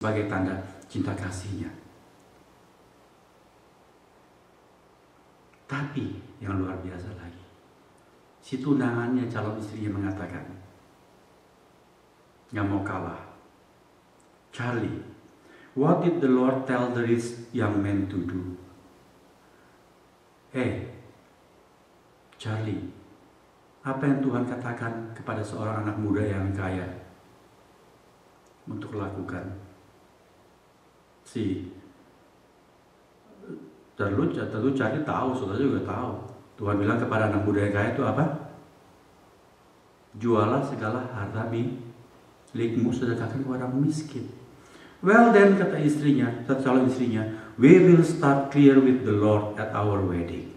sebagai tanda cinta kasihnya. Tapi yang luar biasa lagi, si tunangannya, calon istrinya mengatakan, nggak mau kalah, Charlie, what did the Lord tell the rich young man to do? Charlie, apa yang Tuhan katakan kepada seorang anak muda yang kaya untuk lakukan? Tentu Charlie tahu, saudara juga tahu. Tuhan bilang kepada anak muda yang kaya itu apa? Jualah segala harta milikmu, sedekahkan kepada orang miskin. Well then, kata istrinya, calon istrinya, we will start clear with the Lord at our wedding.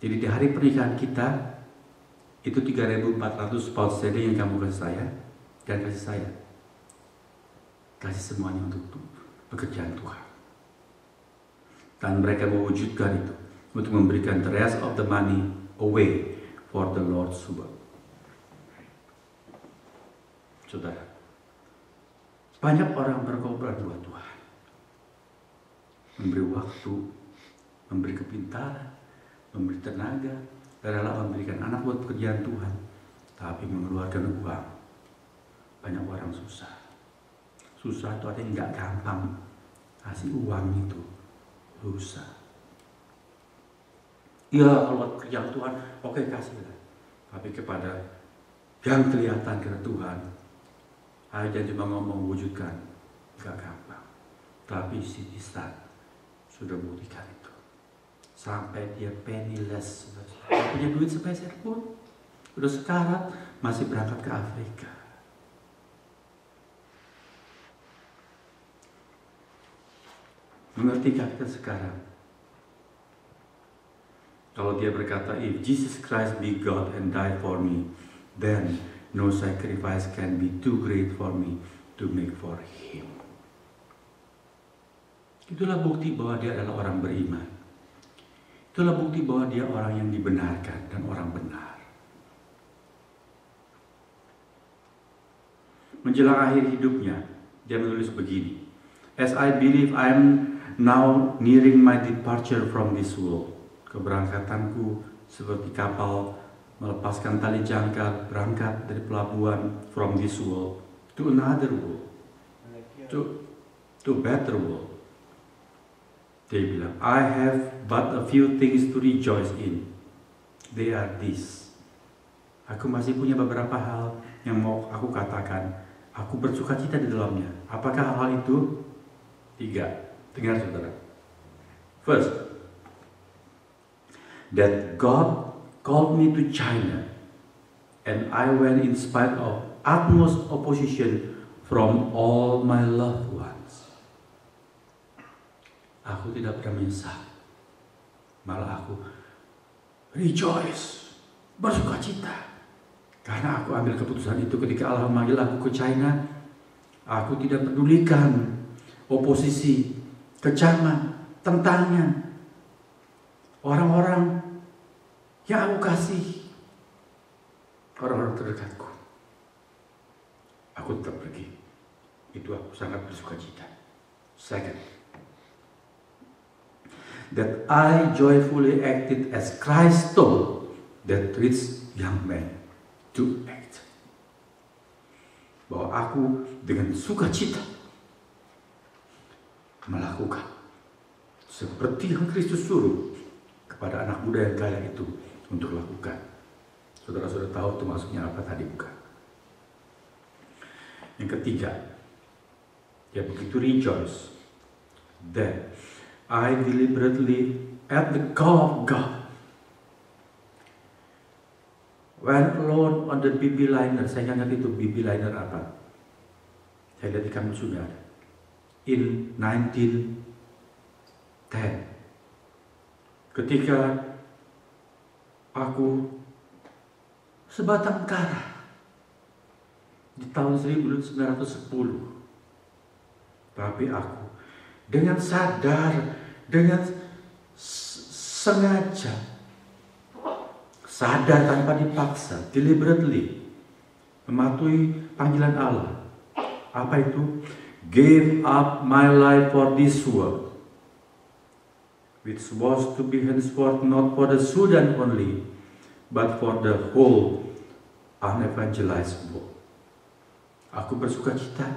Jadi di hari pernikahan kita, itu 3.400 pound sterling yang kamu kasih saya, dan kasih saya. Kasih semuanya untuk pekerjaan Tuhan. Dan mereka mewujudkan itu, untuk memberikan the rest of the money away for the Lord's work. Saudara, banyak orang berkorban buat Tuhan, memberi waktu, memberi kepintaran, memberi tenaga, rela memberikan anak buat pekerjaan Tuhan, tapi mengeluarkan uang. Banyak orang susah. Susah itu artinya nggak gampang. Kasih uang itu susah. Ya kalau pekerjaan Tuhan, oke kasihlah. Tapi kepada yang kelihatan ke Tuhan, aja cuma ngomong wujudkan, nggak gampang. Tapi si Ishak sudah buktikan itu. Sampai dia penniless, tidak punya duit sepeser pun, udah sekarat, masih berangkat ke Afrika. Mengertikah kita sekarang? Kalau dia berkata, if Jesus Christ be God and die for me, then no sacrifice can be too great for me to make for Him. Itulah bukti bahwa dia adalah orang beriman. Itulah bukti bahwa dia orang yang dibenarkan dan orang benar. Menjelang akhir hidupnya, dia menulis begini. As I believe I am now nearing my departure from this world. Keberangkatanku seperti kapal melepaskan tali jangkar, berangkat dari pelabuhan from this world to another world, to better world. Dia bilang, I have but a few things to rejoice in. They are this. Aku masih punya beberapa hal yang mau aku katakan. Aku bersuka cita di dalamnya. Apakah hal itu? 3. Dengar saudara. First, that God called me to China, and I went in spite of utmost opposition from all my loved ones. Aku tidak pernah menyesal, malah aku rejoice, bersuka cita, karena aku ambil keputusan itu ketika Allah memanggil aku ke China. Aku tidak pedulikan oposisi, kecaman, tentangan, orang-orang yang aku kasih, orang-orang terdekatku. Aku tetap pergi. Itu aku sangat bersuka cita. Second, that I joyfully acted as Christ told that rich young man to act. Bahwa aku dengan sukacita melakukan seperti yang Kristus suruh kepada anak muda yang kaya itu untuk lakukan. Saudara sudah tahu itu maksudnya apa tadi, bukan? Yang ketiga, dia begitu rejoice that I deliberately at the call of God went alone on the BB liner. Saya ingat itu BB liner apa? Saya lihat di kamus sudah ada. In 1910, ketika aku sebatang kara di tahun 1910, tapi aku dengan sadar, dengan sengaja, sadar tanpa dipaksa, deliberately mematuhi panggilan Allah. Apa itu? gave up my life for this world, which was to be henceforth not for the Sudan only, but for the whole unevangelized world. Aku bersuka cita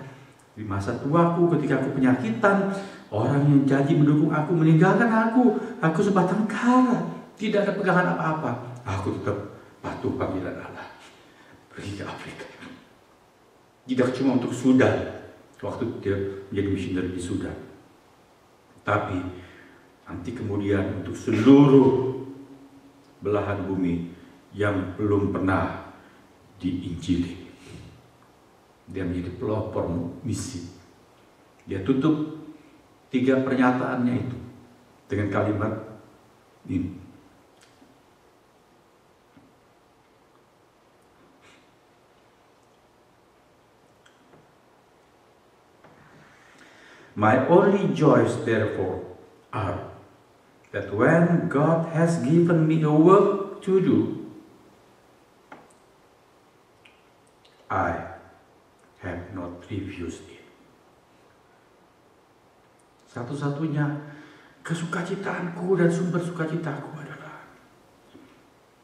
di masa tuaku ketika aku penyakitan, orang yang janji mendukung aku meninggalkan aku sebatang kara, tidak ada pegangan apa-apa. Aku tetap patuh panggilan Allah, pergi ke Afrika. Tidak cuma untuk Sudan, waktu dia menjadi misioner di Sudan, tapi nanti kemudian untuk seluruh belahan bumi yang belum pernah diinjili. Dia menjadi pelopor misi. Dia tutup 3 pernyataannya itu dengan kalimat ini. My only joys therefore are that when God has given me a work to do, I have not refused it. Satu-satunya kesukacitaanku dan sumber sukacitaku adalah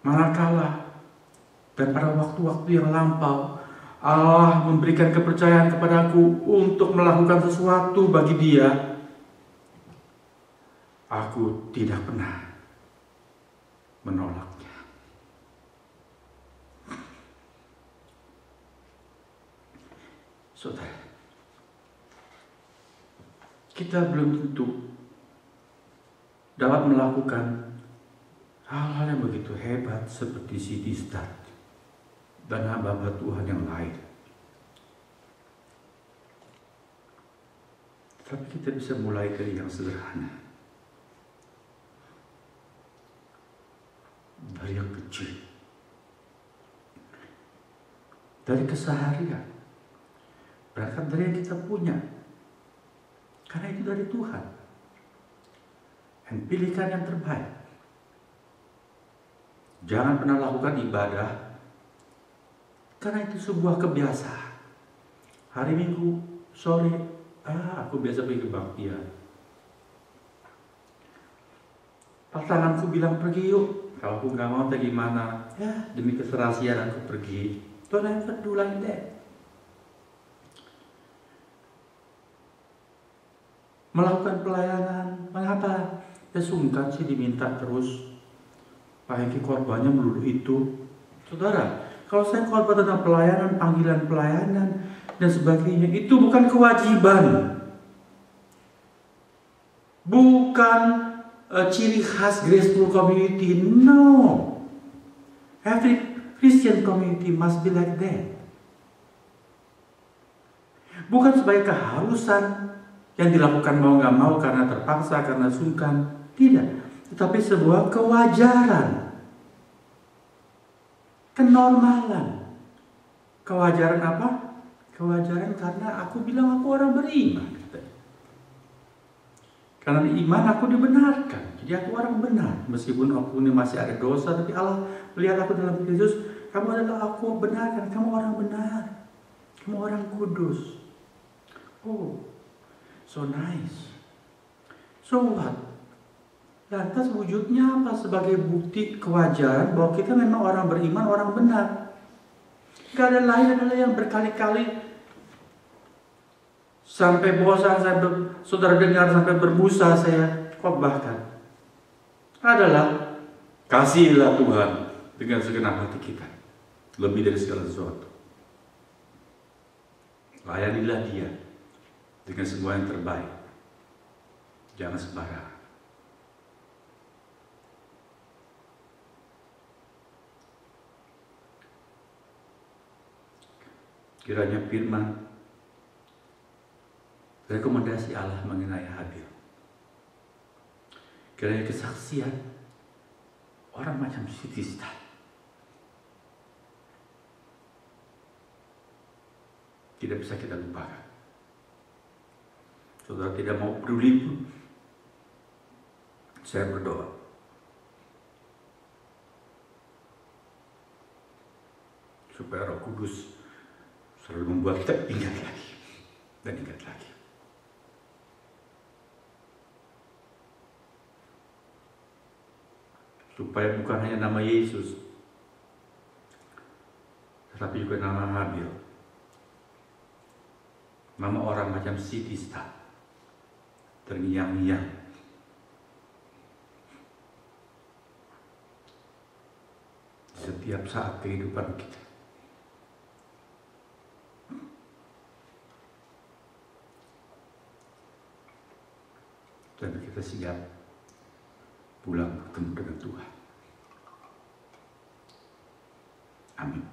manakala dan pada waktu-waktu yang lampau Allah memberikan kepercayaan kepadaku untuk melakukan sesuatu bagi Dia, aku tidak pernah menolaknya. Saudara, kita belum tentu dapat melakukan hal-hal yang begitu hebat seperti C.D. Studd dan hamba-hamba Tuhan yang lain. Tapi kita bisa mulai dari yang sederhana, dari yang kecil, dari keseharian. Berangkat dari yang kita punya, karena itu dari Tuhan. Dan pilihkan yang terbaik. Jangan pernah lakukan ibadah karena itu sebuah kebiasaan. Hari Minggu sore, aku biasa pergi kebaktian. Pasanganku bilang pergi yuk. Kalau aku nggak mau, gimana? Ya, demi keserasian aku pergi. Don't ever do like that. Melakukan pelayanan, mengapa? Ya sungkan sih diminta terus. Pak Hengki korbannya melulu itu. Saudara, kalau saya korban tentang pelayanan, panggilan pelayanan, dan sebagainya, itu bukan kewajiban. Bukan ciri khas Graceful Community. No. Every Christian community must be like that. Bukan sebagai keharusan yang dilakukan mau gak mau karena terpaksa, karena sungkan. Tidak. Tetapi sebuah kewajaran. Kenormalan. Kewajaran apa? Kewajaran karena aku bilang aku orang beriman. Karena iman aku dibenarkan. Jadi aku orang benar. Meskipun aku ini masih ada dosa, tapi Allah melihat aku dalam Kristus. Kamu adalah aku benarkan. Kamu orang benar. Kamu orang kudus. Oh, so nice. So what? Lantas wujudnya apa? Sebagai bukti kewajaran bahwa kita memang orang beriman, orang benar. Gak ada lain adalah yang berkali-kali sampai bosan, saudara dengar sampai berbusa saya khotbahkan adalah kasihilah Tuhan dengan segenap hati kita, lebih dari segala sesuatu. Layanilah Dia dengan semua yang terbaik. Jangan sembarangan. Kiranya firman rekomendasi Allah mengenai Habil, kiranya kesaksian orang macam C.D. Studd tidak bisa kita lupakan. Saudara tidak mau peduli pun, saya berdoa supaya Roh Kudus selalu membuat kita ingat lagi dan ingat lagi. supaya bukan hanya nama Yesus, tetapi juga nama Habil, nama orang macam si Tista, terngiang-ngiang. Setiap saat kehidupan kita. Dan kita siap pulang bertemu dengan Tuhan. Amin.